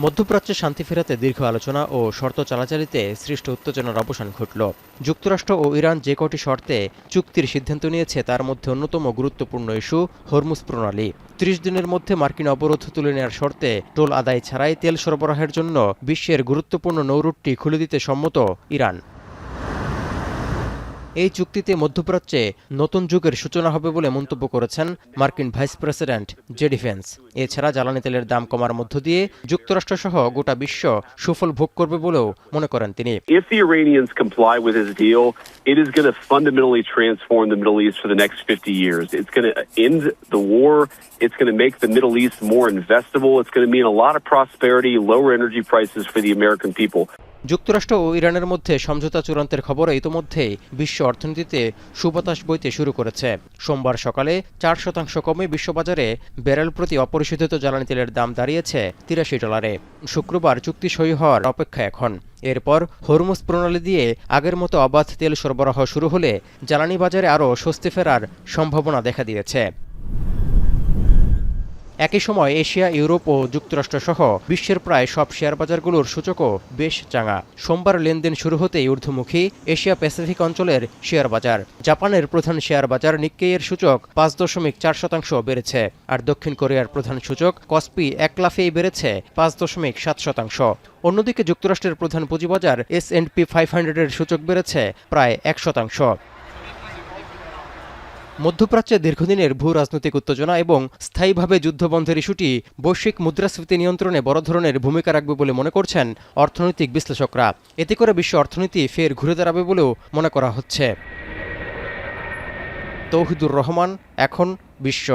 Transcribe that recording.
মধ্যপ্রাচ্যে শান্তি ফেরাতে দীর্ঘ আলোচনা ও শর্ত চালাচালিতে সৃষ্ট উত্তেজনার অবসান ঘটল। যুক্তরাষ্ট্র ও ইরান যে কটি শর্তে চুক্তির সিদ্ধান্ত নিয়েছে তার মধ্যে অন্যতম গুরুত্বপূর্ণ ইস্যু হরমুজ প্রণালী। ৩০ দিনের মধ্যে মার্কিন অবরোধ তুলে নেওয়ার শর্তে টোল আদায় ছাড়াই তেল সরবরাহের জন্য বিশ্বের গুরুত্বপূর্ণ নৌরুটটি খুলে দিতে সম্মত ইরান। এই চুক্তিতে মধ্যপ্রাচ্যে নতুন যুগের সূচনা হবে বলে মন্তব্য করেছেন মার্কিন ভাইস প্রেসিডেন্ট জেডি ভেন্স। এছাড়া জ্বালানি তেলের দাম কমার মধ্য দিয়ে যুক্তরাষ্ট্রসহ গোটা বিশ্ব সুফল ভোগ করবে বলেও মনে করেন তিনি। If the Iranians comply with this deal, it is going to fundamentally transform the Middle East for the next 50 years. It's going to end the war. It's going to make the Middle East more investable. It's going to mean a lot of prosperity, lower energy prices for the American people. যুক্তরাষ্ট্র ও ইরানের মধ্যে সমঝোতা চূড়ান্তের খবরে ইতোমধ্যেই বিশ্ব অর্থনীতিতে সুবাতাস বইতে শুরু করেছে। সোমবার সকালে 4% কমে বিশ্ববাজারে ব্যারেল প্রতি অপরিশোধিত জ্বালানি তেলের দাম দাঁড়িয়েছে $83। শুক্রবার চুক্তি সই হওয়ার অপেক্ষা এখন। এরপর হরমুজ প্রণালী দিয়ে আগের মতো অবাধ তেল সরবরাহ শুরু হলে জ্বালানি বাজারে আরও স্বস্তি ফেরার সম্ভাবনা দেখা দিয়েছে। একই সময় এশিয়া, ইউরোপ ও যুক্তরাষ্ট্রসহ বিশ্বের প্রায় সব শেয়ার বাজারগুলোর সূচকও বেশ চাঙা। সোমবার লেনদেন শুরু হতেই ঊর্ধ্বমুখী এশিয়া প্যাসিফিক অঞ্চলের শেয়ার বাজার। জাপানের প্রধান শেয়ার বাজার নিক্কেইয়ের সূচক 5.4% বেড়েছে, আর দক্ষিণ কোরিয়ার প্রধান সূচক কসপি এক লাফেই বেড়েছে 5.7%। অন্যদিকে যুক্তরাষ্ট্রের প্রধান পুঁজিবাজার S&P 500-এর সূচক বেড়েছে প্রায় 1%। মধ্যপ্রাচ্যে দীর্ঘদিনের ভূ রাজনৈতিক উত্তেজনা এবং স্থায়ীভাবে যুদ্ধবন্ধের ইস্যুটি বৈশ্বিক মুদ্রাস্ফীতি নিয়ন্ত্রণে বড় ধরনের ভূমিকা রাখবে বলে মনে করছেন অর্থনৈতিক বিশ্লেষকরা। এতে করে বিশ্ব অর্থনীতি ফের ঘুরে দাঁড়াবে বলেও মনে করা হচ্ছে। তৌহিদুর রহমান, এখন বিশ্ব।